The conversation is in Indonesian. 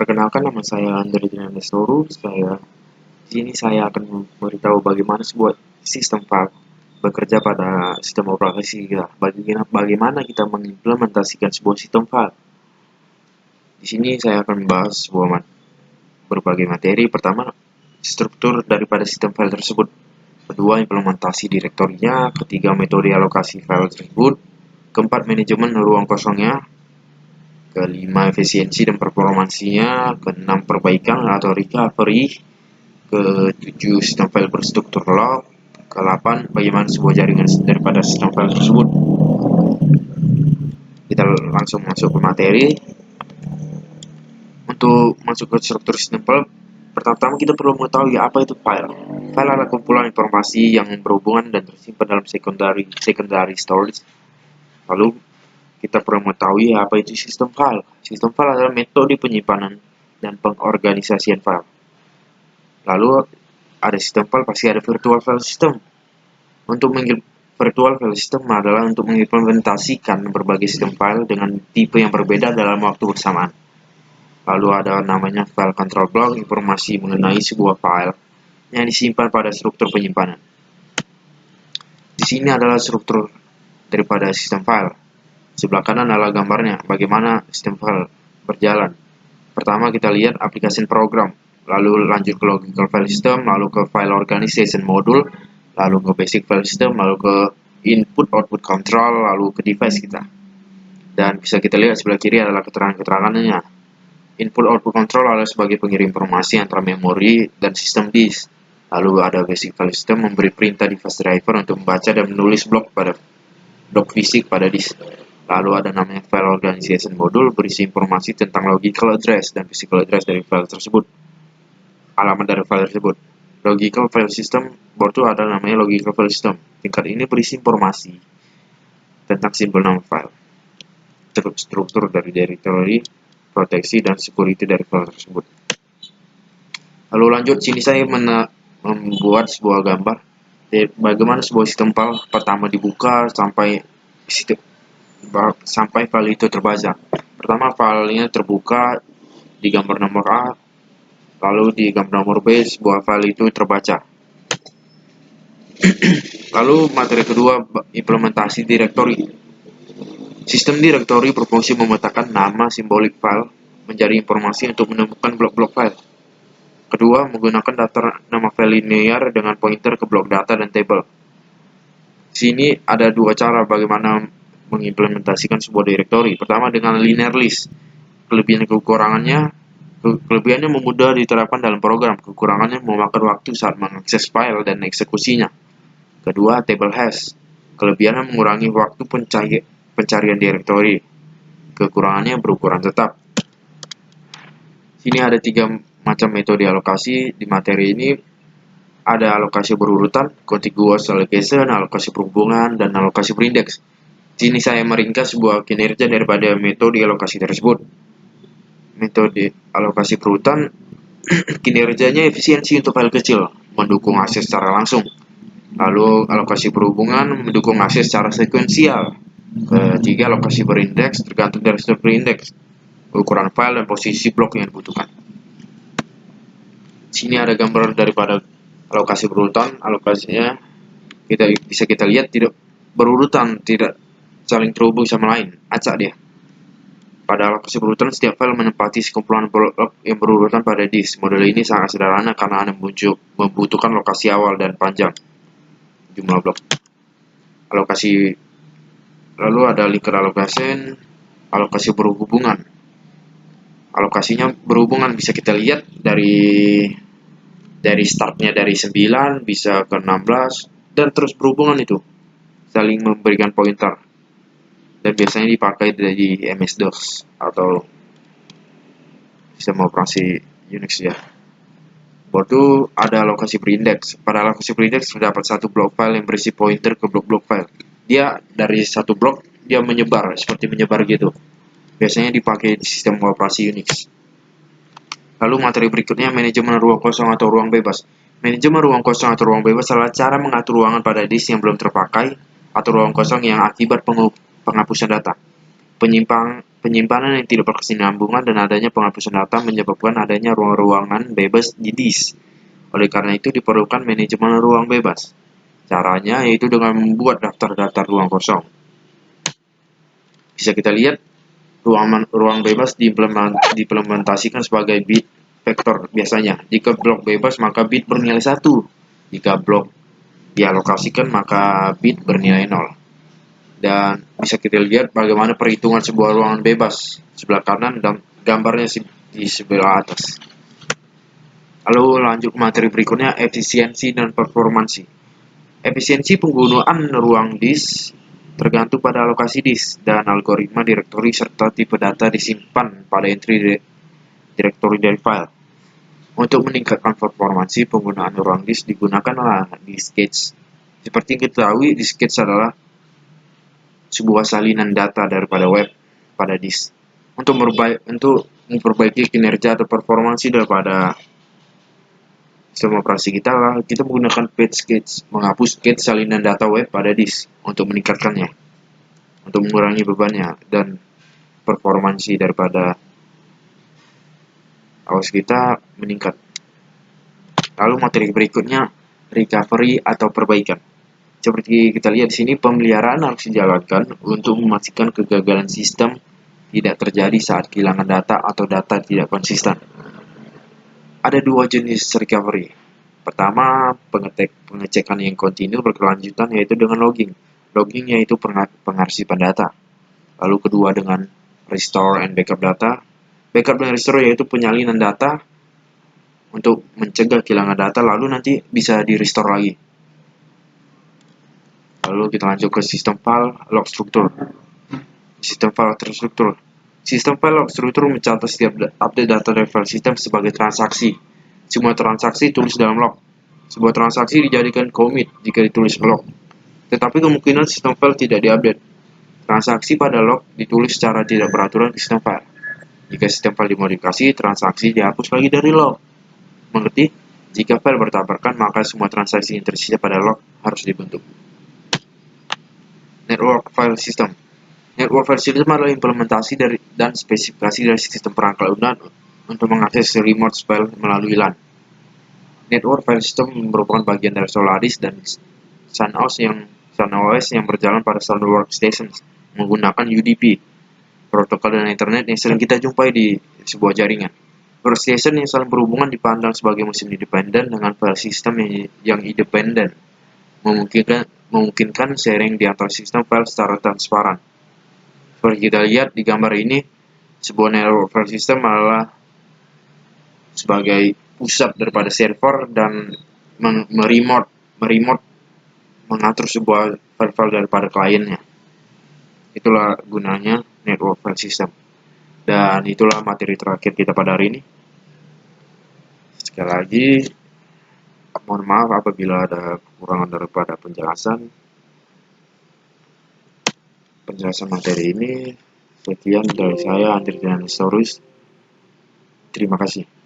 Perkenalkan, nama saya Andre Dinandestoru. Di sini saya akan memberitahu bagaimana sebuah sistem file bekerja pada sistem operasi kita. Bagaimana kita mengimplementasikan sebuah sistem file. Di sini saya akan membahas berbagai materi. Pertama, struktur daripada sistem file tersebut. Kedua, implementasi direktorinya. Ketiga, metode alokasi file tersebut. Keempat, manajemen ruang kosongnya. Kelima, efisiensi dan performansinya. Keenam, perbaikan atau recovery. Ketujuh, sistem file berstruktur log. Ke-8, bagaimana sebuah jaringan daripada sistem file tersebut. Kita langsung masuk ke materi. Untuk masuk ke struktur sistem file, pertama kita perlu mengetahui apa itu file. File adalah kumpulan informasi yang berhubungan dan tersimpan dalam secondary storage. Lalu kita perlu mengetahui apa itu sistem file. Sistem file adalah metode penyimpanan dan pengorganisasian file. Lalu ada sistem file, pasti ada virtual file system. Virtual file system adalah untuk mengimplementasikan berbagai sistem file dengan tipe yang berbeda dalam waktu bersamaan. Lalu ada namanya file control block, informasi mengenai sebuah file yang disimpan pada struktur penyimpanan. Di sini adalah struktur daripada sistem file. Sebelah kanan adalah gambarnya, bagaimana sistem file berjalan. Pertama kita lihat application program, lalu lanjut ke logical file system, lalu ke file organization module, lalu ke basic file system, lalu ke input output control, lalu ke device kita. Dan bisa kita lihat sebelah kiri adalah keterangan-keterangannya. Input output control adalah sebagai pengirim informasi antara memori dan sistem disk. Lalu ada basic file system, memberi perintah device driver untuk membaca dan menulis blok fisik pada disk. Lalu ada namanya file organization module, berisi informasi tentang logical address dan physical address dari file tersebut, alamat dari file tersebut. Logical file system board itu ada namanya logical file system. Tingkat ini berisi informasi tentang simbol nama file, struktur dari directory, proteksi dan security dari file tersebut. Lalu lanjut, sini saya membuat sebuah gambar bagaimana sebuah sistem file pertama dibuka sampai file itu terbaca. Pertama, filenya terbuka di gambar nomor A, lalu di gambar nomor B sebuah file itu terbaca. Lalu materi kedua, implementasi directory. Sistem directory berfungsi memetakan nama simbolik file menjadi informasi untuk menemukan blok-blok file. Kedua, menggunakan data nama file linear dengan pointer ke blok data dan table. Sini ada dua cara bagaimana mengimplementasikan sebuah directory. Pertama, dengan linear list. Kelebihannya memudah diterapkan dalam program. Kekurangannya memakan waktu saat mengakses file dan eksekusinya. Kedua, table hash. Kelebihannya mengurangi waktu pencarian directory. Kekurangannya berukuran tetap. Sini ada 3 macam metode alokasi. Di materi ini ada alokasi berurutan, contiguous allocation, alokasi berhubungan, dan alokasi berindeks. Sini saya meringkas sebuah kinerja daripada metode alokasi tersebut. Metode alokasi berurutan, kinerjanya efisiensi untuk file kecil, mendukung akses secara langsung. Lalu alokasi berhubungan mendukung akses secara sekuensial. Ketiga, alokasi berindeks tergantung dari struktur indeks, ukuran file dan posisi blok yang dibutuhkan. Sini ada gambar daripada alokasi berurutan. Alokasinya bisa kita lihat tidak berurutan, tidak saling terhubung sama lain, acak dia. Pada alokasi berurutan, setiap file menempati sekumpulan blok yang berurutan pada disk. Model ini sangat sederhana karena membutuhkan lokasi awal dan panjang jumlah blok. Lalu ada linked allocation, alokasi berhubungan. Alokasinya berhubungan bisa kita lihat dari startnya dari 9 bisa ke 16 dan terus berhubungan, itu saling memberikan pointer, dan biasanya dipakai di MS-DOS atau sistem operasi Unix ya. Baru ada alokasi berindeks. Pada alokasi berindeks terdapat satu blok file yang berisi pointer ke blok-blok file. Dia dari satu blok dia menyebar, seperti menyebar gitu. Biasanya dipakai di sistem operasi Unix. Lalu materi berikutnya, manajemen ruang kosong atau ruang bebas. Manajemen ruang kosong atau ruang bebas adalah cara mengatur ruangan pada disk yang belum terpakai atau ruang kosong yang akibat penghapusan data. Penyimpanan yang tidak berkesinambungan dan adanya penghapusan data menyebabkan adanya ruang-ruangan bebas di disk. Oleh karena itu diperlukan manajemen ruang bebas. Caranya yaitu dengan membuat daftar-daftar ruang kosong. Bisa kita lihat ruang bebas diimplementasikan sebagai bit vektor biasanya. Jika blok bebas maka bit bernilai 1. Jika blok dialokasikan maka bit bernilai 0. Dan bisa kita lihat bagaimana perhitungan sebuah ruangan bebas sebelah kanan dan gambarnya di sebelah atas. Lalu lanjut ke materi berikutnya, efisiensi dan performansi. Efisiensi penggunaan ruang disk tergantung pada alokasi disk dan algoritma direktori serta tipe data disimpan pada entry direktori dari file. Untuk meningkatkan performansi penggunaan ruang disk digunakanlah diskette. Seperti diketahui, diskette adalah sebuah salinan data daripada web pada disk. Untuk memperbaiki kinerja atau performansi daripada sistem operasi kita menggunakan page cache, menghapus cache salinan data web pada disk untuk meningkatkannya, untuk mengurangi bebannya dan performansi daripada OS kita meningkat. Lalu materi berikutnya, recovery atau perbaikan. Seperti kita lihat di sini, pemeliharaan harus dijalankan untuk memastikan kegagalan sistem tidak terjadi saat kehilangan data atau data tidak konsisten. Ada dua jenis recovery. Pertama, pengecekan yang kontinu berkelanjutan yaitu dengan logging. Logging yaitu pengarsipan data. Lalu kedua dengan restore and backup data. Backup dan restore yaitu penyalinan data untuk mencegah kehilangan data lalu nanti bisa di restore lagi. Lalu kita lanjut ke sistem file log struktur. Sistem file terstruktur. Sistem file log struktur mencatat setiap update data dari file sistem sebagai transaksi. Semua transaksi tulis dalam log. Sebuah transaksi dijadikan commit jika ditulis log. Tetapi kemungkinan sistem file tidak diupdate. Transaksi pada log ditulis secara tidak beraturan di sistem file. Jika sistem file dimodifikasi, transaksi dihapus lagi dari log. Mengerti? Jika file bertabrakan, maka semua transaksi yang tersisa pada log harus dibentuk. Network File System. Network File System adalah implementasi dan spesifikasi dari sistem perangkat lunak untuk mengakses remote file melalui LAN. Network File System merupakan bagian dari Solaris dan SunOS yang berjalan pada standar workstation menggunakan UDP, protokol dan internet yang sering kita jumpai di sebuah jaringan. Workstation yang saling berhubungan dipandang sebagai mesin independen dengan file system yang independen, memungkinkan sharing di antara sistem file secara transparan. Seperti kita lihat di gambar ini, sebuah network file system adalah sebagai pusat daripada server dan meremote mengatur sebuah file-file daripada kliennya. Itulah gunanya network file system. Dan itulah materi terakhir kita pada hari ini. Sekali lagi, mohon maaf apabila ada kekurangan daripada penjelasan materi ini. Sekian dari saya, Andri Dianistorus. Terima kasih.